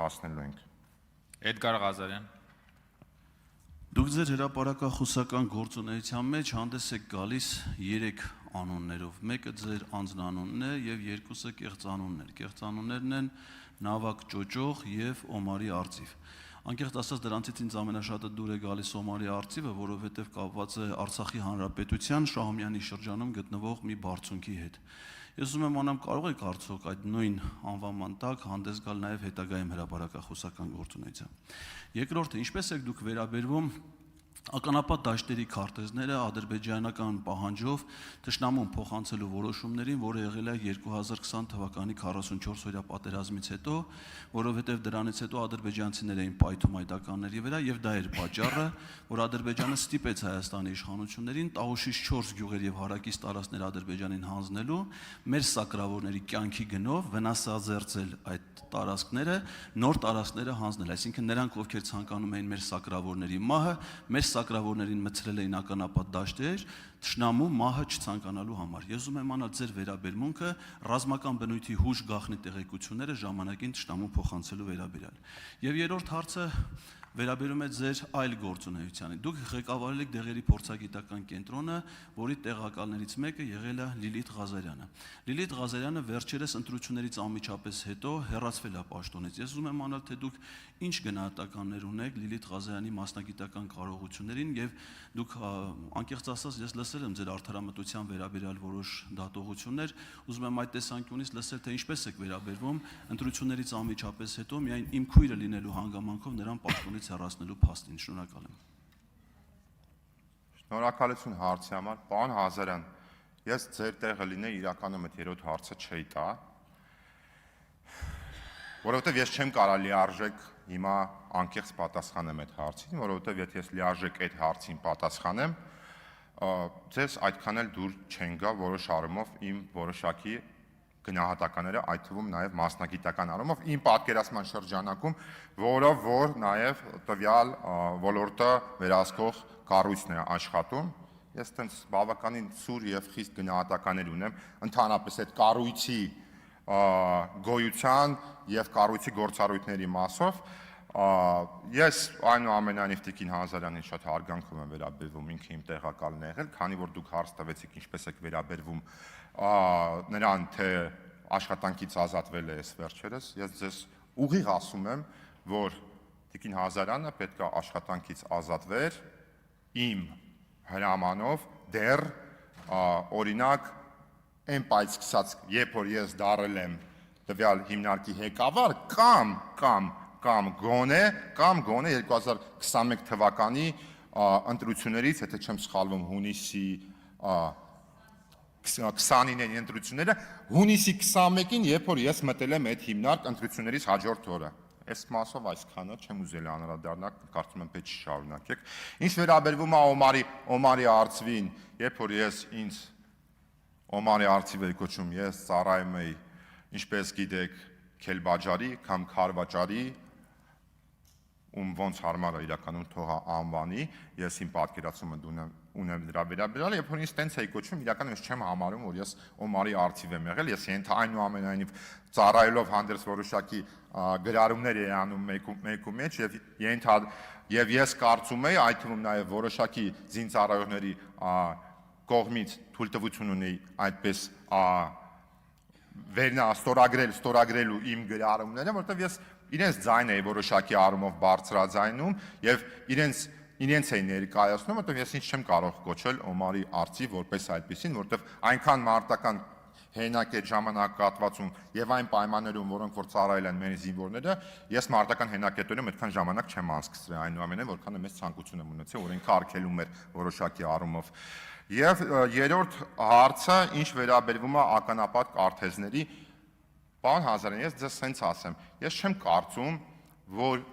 հասնելու ենք։ Էդգար Ղազարյան։ Դուք ձեր հրապարակախոսական գործունեության մեջ հանդես եք գալիս 3 անուններով, մեկը ձեր անձնանունն է եւ երկուսը կեղծ անուններ։ Կեղծ անուններն են Նավակ Ճոճող եւ Օմարի Արծիվ։ Անկեղծ ասած դրանցից ինձ ամենաշատը դուր է գալիս Օմարի Արծիվը, որովհետեւ կապված է Արցախի Հանրապետության Շահումյանի շրջանում գտնվող մի բարձունքի հետ։ Ես ուզում եմ անամ կարող եք արդյոք այդ նույն անվանման տակ հանդես գալ նաև հետագայում հրապարակախոսական գործունեության։ Երկրորդը, ինչպես եք դուք վերաբերվում ականապատ դաշտերի քարտեզները ադրբեջանական պահանջով թշնամուն փոխանցելու որոշումներին, որը եղել է 2020 թվականի 44-օրյա պատերազմից հետո, որովհետև դրանից հետո ադրբեջանցիներ էին պայթում այդ ականների վրա եւ դա էր պատճառը, որ Ադրբեջանը ստիպեց Հայաստանի իշխանություններին Տավուշից 4 գյուղեր եւ հարակից տարածքներ Ադրբեջանին հանձնելու, մեր սակրավորների կյանքի գնով վնասազերծել այդ տարածքները, նոր տարածքները հանձնել, այսինքն նրանք, ովքեր ցանկանում էին մեր սակրավորների մահը, մեր սակրավորներին մցրել էին ականապատ դաշտեր, թշնամու մահը չցանկանալու համար։ Ես ուզում եմ անալ ձեր վերաբերմունքը ռազմական բնույթի հուժ գաղտնի տեղեկությունները ժամանակին թշնամու փոխանցելու վերաբերյալ։ Եվ երրորդ հարցը վերաբերում է ձեր այլ գործունեությանը։ Դուք ղեկավարել եք դեղերի փորձագիտական կենտրոնը, որի տեղակալներից մեկը եղել է Լիլիթ Ղազարյանը։ Լիլիթ Ղազարյանը վերջերս ընտրություններից անմիջապես հետո հեռացվել է պաշտոնից։ Ես ուզում եմ անալ, թե դուք ինչ գնահատականներ ունեք Լիլիթ Ղազարյանի մասնագիտական կարողություններին եւ դուք անկեղծ ասած ես լսել եմ ձեր արդարամտության վերաբերյալ որոշ դատողություններ, ուզում եմ այդ տեսանկյունից լսել, թե ինչպես եք վերաբերվում ընտրություններից անմիջապես հետո միայն իմ քույրը լինելու հանգամանքով նրան պաշտոնից հեռացնելու փաստին։ Շնորհակալ եմ։ Շնորհակալություն հարցի համար, պարոն Ղազարյան, ես ձեր տեղը լինեի իրականում այդ երրորդ հարցը չէի տա, որովհետև ես չեմ կարող լիարժեք հիմա անկեղծ պատասխանեմ այդ հարցին, որովհետև եթե ես լիարժեք այդ հարցին պատասխանեմ, ձեզ այդքան էլ դուր չեն գա որոշ առումով իմ որոշակի գնահատականները, այդ թվում նաև մասնագիտական առումով իմ պատկերացման շրջանակում, որով որ նաև տվյալ ոլորտը վերահսկող կառույցն է աշխատում, ես տենց բավականին սուր եւ խիստ գնահատականներ ունեմ ընդհանրապես այդ կառույցի գոյության եւ կառույցի գործառույթների մասով, ես այնուամենայնիվ Տիկին Ղազարյանին շատ հարգանքով եմ վերաբերվում, ինքը իմ տեղակալն է եղել, քանի որ դուք հարց տվեցիք ինչպես եք վերաբերվում նրան, թե աշխատանքից ազատվել է այս վերջերս, ես ձեզ ուղիղ ասում եմ, որ Տիկին Ղազարյանը պետք է աշխատանքից ազատվեր իմ հրամանով դեռ օրինակ այն պայծ սկսած, երբ որ ես դառել եմ տվյալ հիմնարկի ղեկավար կամ գոնե 2021 թվականի ընտրություններից, եթե չեմ սխալվում, հունիսի 29-ին ընտրությունները, հունիսի 21-ին, երբ որ ես մտել եմ այդ հիմնարկ ընտրություններից հաջորդ օրը։ Այս մասով այսքանը չեմ ուզել անդրադառնալ, կարծում եմ պետք չի շարունակեք։ Ինչ վերաբերվում է Օմարի Արծվին, երբ որ ես ինձ Օմարի Արծիվ էի կոչում, ես ծառայում էի, ինչպես գիտեք, Քելբաջարի կամ Քարվաճարի, ում ոնց հարմար է իրականում թողա անվանի, ես իմ պատկերացումը ունեմ դրա վերաբերյալ, երբ որ ինձ տենց էի կոչում, իրականում ես չեմ համարում, որ ես Օմարի Արծիվ եմ եղել, ես այնուամենայնիվ ծառայելով հանդերձ որոշակի գրառումներ էի անում մեկու մեջ եւ ես կարծում էի, այդ թվում նաեւ որոշակի զինծառայողների կողմից թույլտվություն ունեի այդպես ստորագրելու իմ գրառումները, որովհետև ես իրենց ձայն էի որոշակի առումով բարձրաձայնում եւ իրենց էի ներկայացնում, որովհետև ես ինձ չեմ կարող կոչել Օմարի Արծիվ որպես այդպեսին, որովհետև այնքան մարտական հենակ այդ ժամանակահատվածում եւ այն պայմաններում, որոնք որ ծառայել են մեր զինվորները, ես մարտական հենակետերում այդքան ժամանակ չեմ անցկացրել, այնուամենայնիվ որքան եմ ցանկություն եմ ունեցել, օրենքը արգելում էր որոշակի առումով։ Եվ երրորդ հարցը, ինչ վերաբերվում է ականապատ քարտեզների, պարոն Ղազարյան, ես ձեզ սենց ասեմ, ես չեմ կարծում, որ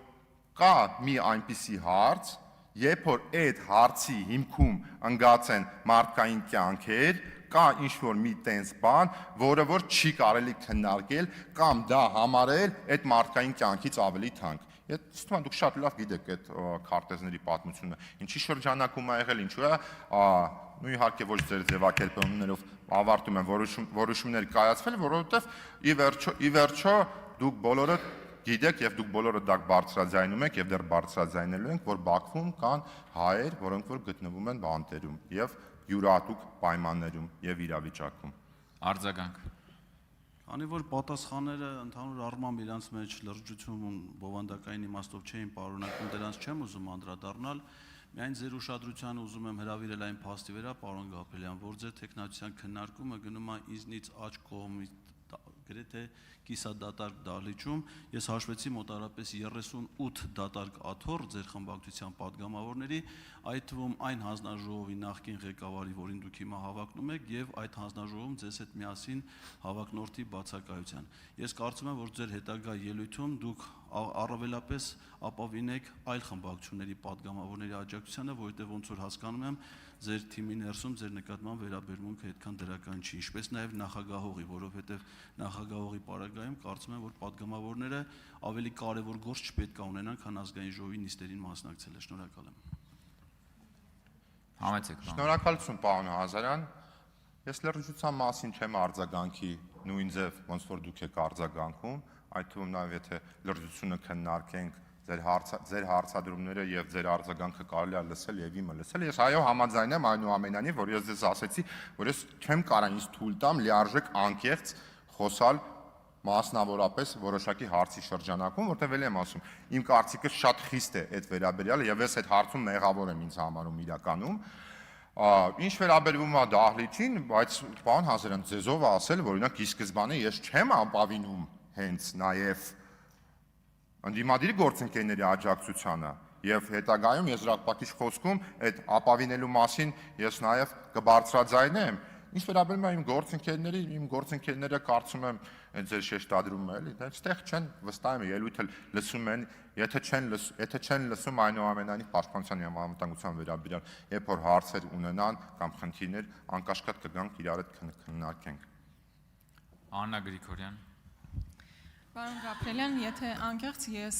կա մի այնպիսի հարց, երբ որ այդ հարցի հիմքում ընկած են մարդկային կյանքեր, կա ինչ-որ մի տենց բան, որը որ չի կարելի քննարկել կամ դա համարել այդ մարդկային կյանքից ավելի թանկ։ Ստում դուք շատ լավ գիտեք այդ քարտեզների պատմությունը, ինչի շրջանակում է եղել, ինչու է, ու իհարկե ոչ ձեր ձևակերպումներով ավարտում են որոշումներ կայացվել, որովհետև ի վերջո դուք բոլորը գիտեք եւ դուք բոլորը դա բարձրաձայնում եք եւ դեռ բարձրաձայնելու ենք, որ Բաքվում կան հայեր, որոնք որ գտնվում են բանտերում եւ յուրահատուկ պայմաններում եւ իրավիճակում։ Արձագանք։ Քանի որ պատասխանները ընդհանուր առմամբ իրancs մեջ լրջություն ու բովանդակային իմաստով չէին պարունակում, դրանց չեմ ուզում անդրադառնալ, միայն ձեր ուշադրությանը ուզում եմ հրավիրել այն փաստի վրա, պարոն Գաբրելյան, որ ձեր տեխնացիան քննարկումը գնում է ինձնից աջ կողմից գրեթե կիսադատարկ դահլիճում, ես հաշվեցի մոտարապես 38 դատարկ աթոռ ձեր խմբակցության падգամավորների, այդ թվում այն հանձնաժողովի նախկին ղեկավարի, որին դուք հիմա հավակնում եք, եւ այդ հանձնաժողովում ձեզ հետ միասին հավակնորդի բացակայության։ Ես կարծում եմ, որ ձեր հետագա ելույթում դուք առավելապես ապավինեք այլ խմբակցությունների падգամավորների աջակցությանը, որովհետեւ ոնց որ հասկանում եմ, ձեր թիմի ներսում ձեր նկատմամբ վերաբերմունքը այդքան դրական չի, ինչպես նաև նախագահողի, որովհետև նախագահողի պարագայում կարծում եմ, որ падգամավորները ավելի կարևոր գործ չպետք է ունենան, քան ազգային ժողովի նիստերին մասնակցելը։ Շնորհակալ եմ։ Համեցեք, պարոն։ Շնորհակալություն, պարոն Ղազարյան։ Ես լրջության մասին չեմ արձագանքի նույն ձև, ոնց որ դուք եք արձագանքում, այդ թվում նաև եթե լրջությունը քննարկենք ձեր հարցադրումները եւ ձեր արձագանքը կարելի է լսել եւ իմը լսել։ Ես այո համաձայն եմ այնուամենայնիվ, որ ես ձեզ ասեցի, որ ես չեմ կարող ինձ թույլ տամ լիարժեք անկեղծ խոսալ մասնավորապես որոշակի հարցի շրջանակում, որտեղ էլ եմ ասում, իմ կարծիքը շատ խիստ է այդ վերաբերյալ եւ ես այդ հարցում մեղավոր եմ ինձ համարում իրականում։ Ինչ վերաբերվում է դահլիճին, բայց պարոն Ղազարյան, ձեզով ասել, որ օրինակ ի սկզբանե ես չեմ ապավինում հենց նաեւ ընդդիմադիր գործընկերների աջակցությանը եւ հետագայում եզրափակիչ խոսքում այդ ապավինելու մասին ես նաեւ կբարձրաձայնեմ։ Ինչ վերաբերում է իմ գործընկերները կարծում եմ ձեր շեշտադրումը էլի, այստեղ չեն վստահ եմ ելույթը լսում են, եթե չեն լսում այնուամենայնիվ պաշտպանության եւ անվտանգության վերաբերյալ, երբ որ հարցեր ունենան կամ խնդիրներ, անկաշկատ կգանք իրար հետ քննարկենք։ Աննա Գրիգորյան։ Պարոն Գաբրելյան, եթե անկեղծ ես